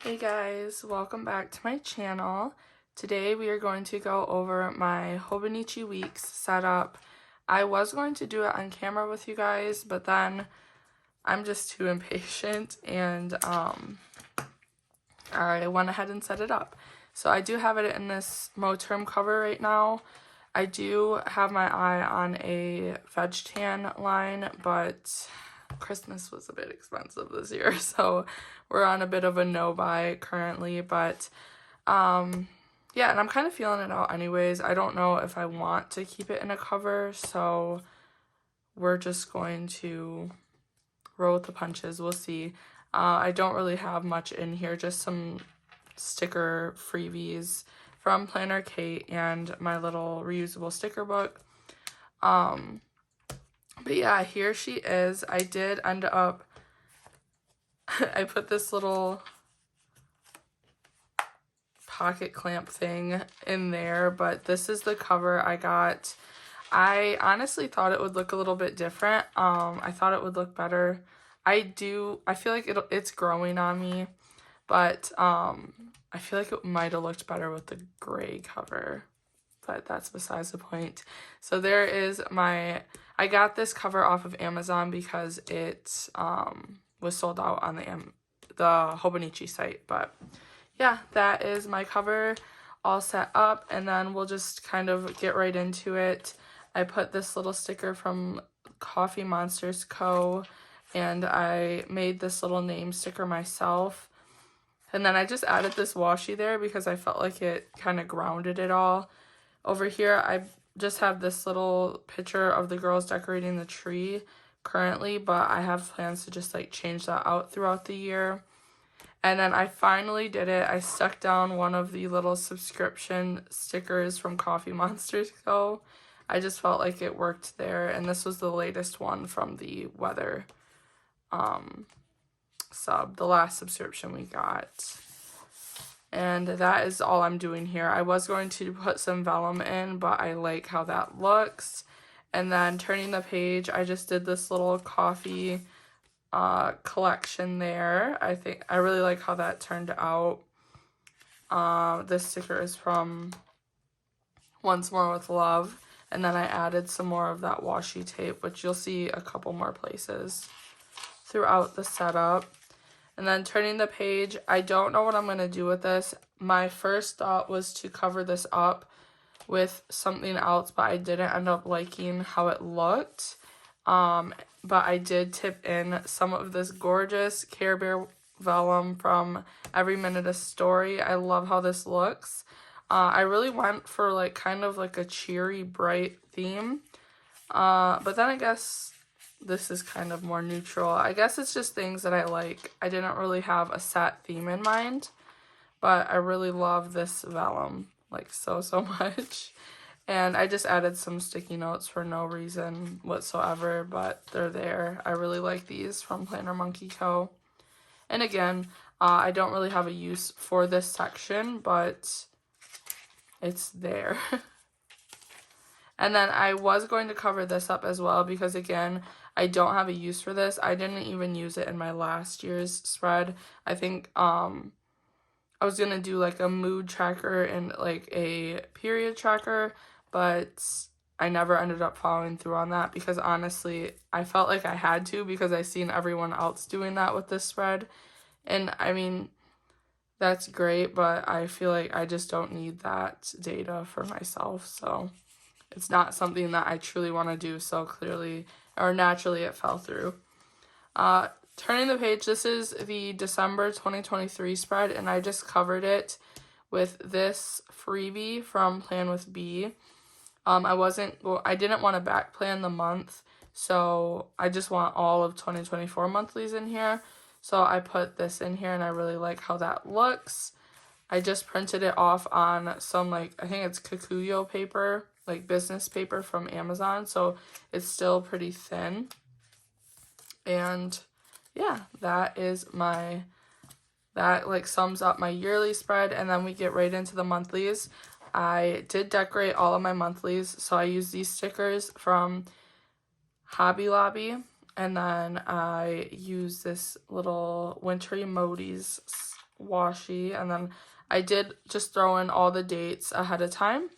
Hey guys, welcome back to my channel. Today we are going to go over my Hobonichi weeks setup. I was going to do it on camera with you guys, but then I'm just too impatient and I went ahead and set it up. So I do have it in this Moterm cover right now. I do have my eye on a veg tan line, but Christmas was a bit expensive this year, so we're on a bit of a no buy currently. But yeah, and I'm kind of feeling it out anyways. I don't know if I want to keep it in a cover, so we're just going to roll with the punches. We'll see. I don't really have much in here, just some sticker freebies from Planner Kate and my little reusable sticker book. But yeah, here she is. I did end up, I put this little pocket clamp thing in there, but this is the cover I got. I honestly thought it would look a little bit different. I thought it would look better. I feel like it's growing on me, but I feel like it might have looked better with the gray cover, but that's besides the point. So there is I got this cover off of Amazon because it was sold out on the Hobonichi site. But yeah, that is my cover all set up, and then we'll just kind of get right into it. I put this little sticker from Coffee Monsters Co. and I made this little name sticker myself. And then I just added this washi there because I felt like it kind of grounded it all. Over here, I just have this little picture of the girls decorating the tree currently, but I have plans to just like change that out throughout the year. And then I finally did it. I stuck down one of the little subscription stickers from Coffee Monsters Co. I just felt like it worked there, and this was the latest one from the weather sub, the last subscription we got. And that is all I'm doing here. I was going to put some vellum in, but I like how that looks. And then turning the page, I just did this little coffee collection there. I really like how that turned out. This sticker is from Once More with Love. And then I added some more of that washi tape, which you'll see a couple more places throughout the setup. And then turning the page, I don't know what I'm going to do with this. My first thought was to cover this up with something else, but I didn't end up liking how it looked. But I did tip in some of this gorgeous Care Bear vellum from Every Minute a Story. I love how this looks. I really went for like kind of like a cheery, bright theme. But then I guess this is kind of more neutral. I guess it's just things that I like. I didn't really have a set theme in mind, but I really love this vellum like so much. And I just added some sticky notes for no reason whatsoever, but they're there. I really like these from Planner Monkey Co. And again, I don't really have a use for this section, but it's there. And then I was going to cover this up as well because, again, I don't have a use for this. I didn't even use it in my last year's spread. I think I was going to do like a mood tracker and like a period tracker, but I never ended up following through on that because honestly, I felt like I had to because I seen everyone else doing that with this spread. And I mean, that's great, but I feel like I just don't need that data for myself. So it's not something that I truly want to do, so clearly, or naturally, it fell through. Turning the page, this is the December 2023 spread, and I just covered it with this freebie from Plan with B. I didn't want to back plan the month, so I just want all of 2024 monthlies in here. So I put this in here, and I really like how that looks. I just printed it off on some, like, I think it's Kikuyo paper, like business paper from Amazon, so it's still pretty thin. And yeah, that like sums up my yearly spread, and then we get right into the monthlies. I did decorate all of my monthlies, so I used these stickers from Hobby Lobby, and then I use this little Wintry Modis washi, and then I did just throw in all the dates ahead of time,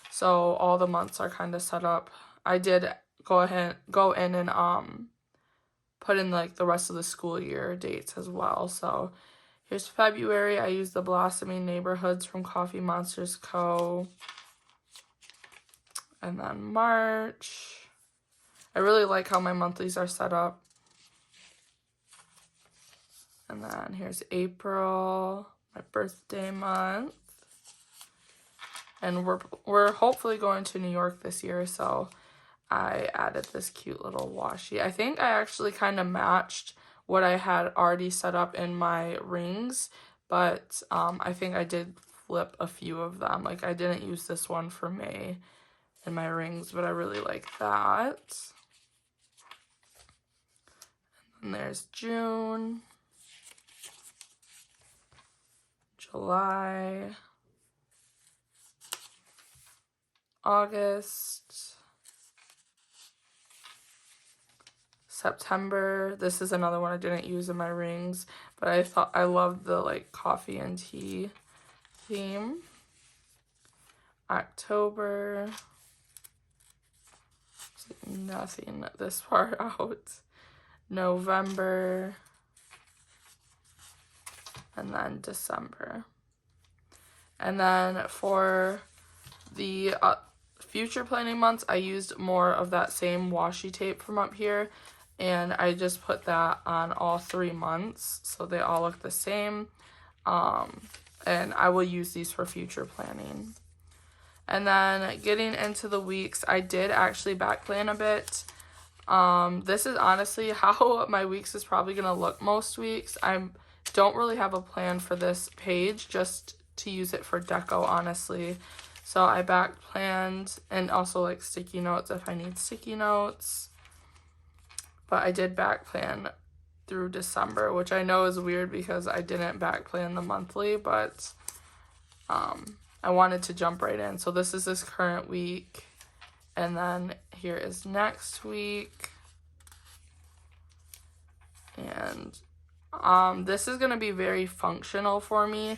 so all the months are kind of set up. I did go in and put in like the rest of the school year dates as well. So here's February. I used the Blossoming Neighborhoods from Coffee Monsters Co. And then March. I really like how my monthlies are set up. And then here's April, my birthday month. And we're hopefully going to New York this year, so I added this cute little washi. I think I actually kind of matched what I had already set up in my rings, but I think I did flip a few of them. Like, I didn't use this one for May in my rings, but I really like that. And there's June, July, August, September. This is another one I didn't use in my rings, but I thought I loved the like coffee and tea theme. October. It's like nothing this far out. November. And then December. And then for the future planning months, I used more of that same washi tape from up here, and I just put that on all 3 months so they all look the same. And I will use these for future planning. And then getting into the weeks, I did actually back plan a bit. This is honestly how my weeks is probably going to look most weeks. I don't really have a plan for this page, just to use it for deco, honestly. So I back planned, and also like sticky notes if I need sticky notes. But I did back plan through December, which I know is weird because I didn't back plan the monthly, but I wanted to jump right in. So this is this current week, and then here is next week. And this is going to be very functional for me,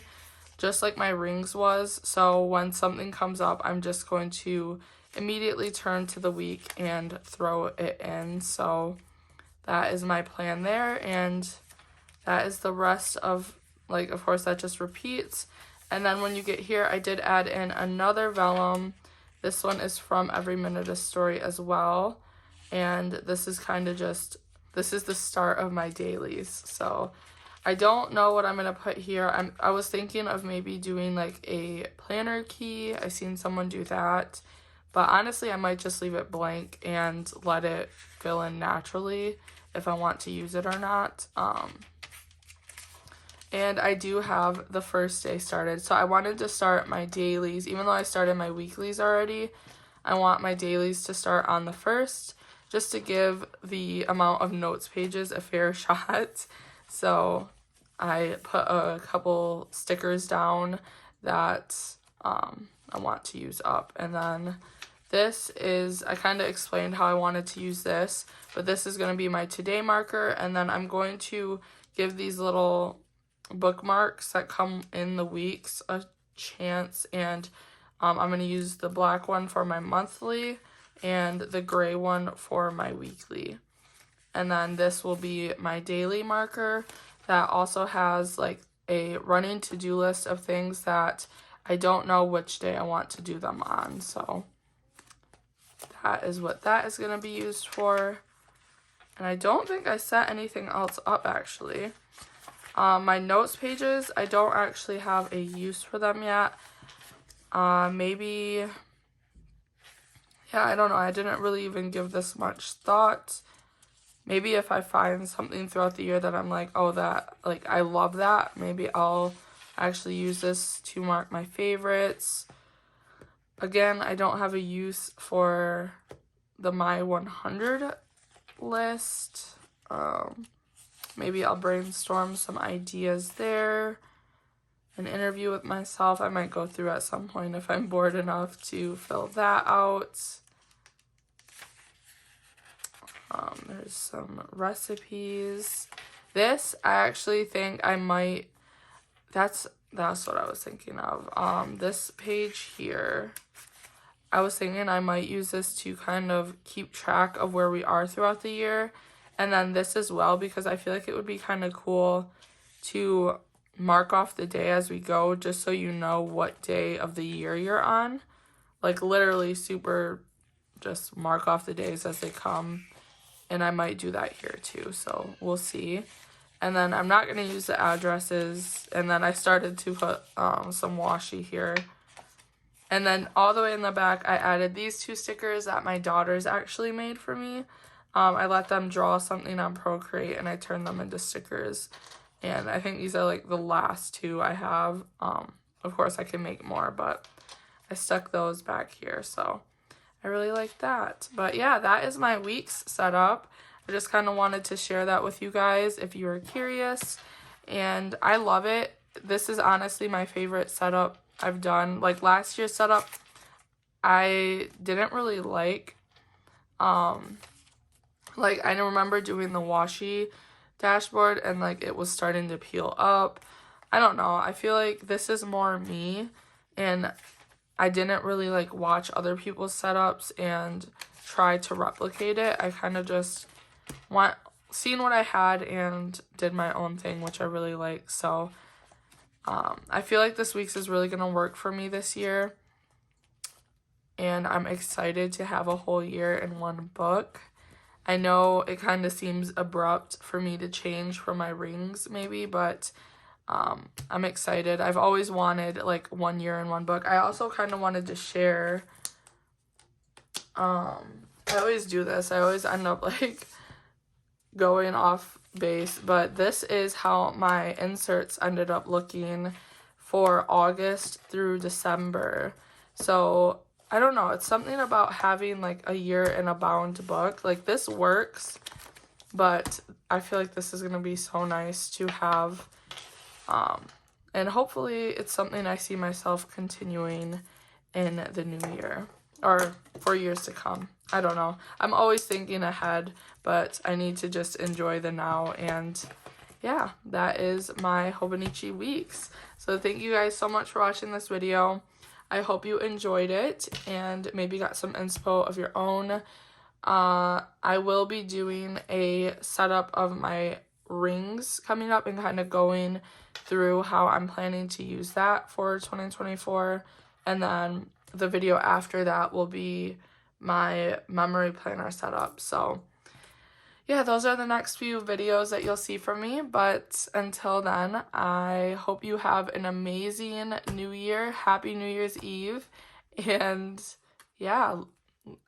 just like my rings was. So when something comes up, I'm just going to immediately turn to the week and throw it in. So that is my plan there, and that is the rest of, like, of course that just repeats. And then when you get here, I did add in another vellum. This one is from Every Minute a Story as well, and this is kind of just, this is the start of my dailies. So I don't know what I'm going to put here. I was thinking of maybe doing like a planner key. I seen someone do that. But honestly, I might just leave it blank and let it fill in naturally if I want to use it or not. And I do have the first day started. So I wanted to start my dailies. Even though I started my weeklies already, I want my dailies to start on the 1st, just to give the amount of notes pages a fair shot. So I put a couple stickers down that I want to use up. And then this is, I kind of explained how I wanted to use this, but this is going to be my today marker. And then I'm going to give these little bookmarks that come in the weeks a chance. And I'm going to use the black one for my monthly and the gray one for my weekly. And then this will be my daily marker that also has like a running to-do list of things that I don't know which day I want to do them on. So that is what that is going to be used for. And I don't think I set anything else up actually. My notes pages, I don't actually have a use for them yet. Maybe, yeah, I don't know. I didn't really even give this much thought. Maybe if I find something throughout the year that I'm like, oh, that, like, I love that, maybe I'll actually use this to mark my favorites. Again, I don't have a use for the My 100 list. Maybe I'll brainstorm some ideas there. An interview with myself, I might go through at some point if I'm bored enough to fill that out. There's some recipes. This, I actually think I might that's what I was thinking of. This page here, I was thinking I might use this to kind of keep track of where we are throughout the year. And then this as well, because I feel like it would be kind of cool to mark off the day as we go, just so you know what day of the year you're on. Like literally super, just mark off the days as they come. And I might do that here too, so we'll see. And then I'm not going to use the addresses. And then I started to put some washi here. And then all the way in the back, I added these 2 stickers that my daughters actually made for me. I let them draw something on Procreate and I turned them into stickers. And I think these are like the last 2 I have. Of course, I can make more, but I stuck those back here. So I really like that. But yeah, that is my week's setup. I just kind of wanted to share that with you guys if you were curious. And I love it. This is honestly my favorite setup I've done. Like last year's setup, I didn't really like. Like I remember doing the washi dashboard and like it was starting to peel up. I don't know. I feel like this is more me, and I didn't really like watch other people's setups and try to replicate it. I kind of just seen what I had and did my own thing, which I really like. So I feel like this week's is really gonna work for me this year, and I'm excited to have a whole year in one book. I know it kind of seems abrupt for me to change from my rings maybe, but I'm excited. I've always wanted like 1 year in one book. I also kind of wanted to share, I always do this. I always end up like going off base, but this is how my inserts ended up looking for August through December. So I don't know, it's something about having like a year in a bound book. Like this works, but I feel like this is going to be so nice to have, and hopefully it's something I see myself continuing in the new year or for years to come. I don't know. I'm always thinking ahead, but I need to just enjoy the now. And yeah, that is my Hobonichi weeks. So thank you guys so much for watching this video. I hope you enjoyed it and maybe got some inspo of your own. I will be doing a setup of my rings coming up and kind of going through how I'm planning to use that for 2024. And then the video after that will be my memory planner setup. So yeah, those are the next few videos that you'll see from me. But until then, I hope you have an amazing new year. Happy New Year's Eve. And yeah,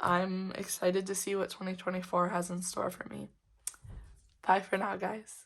I'm excited to see what 2024 has in store for me. Bye for now, guys.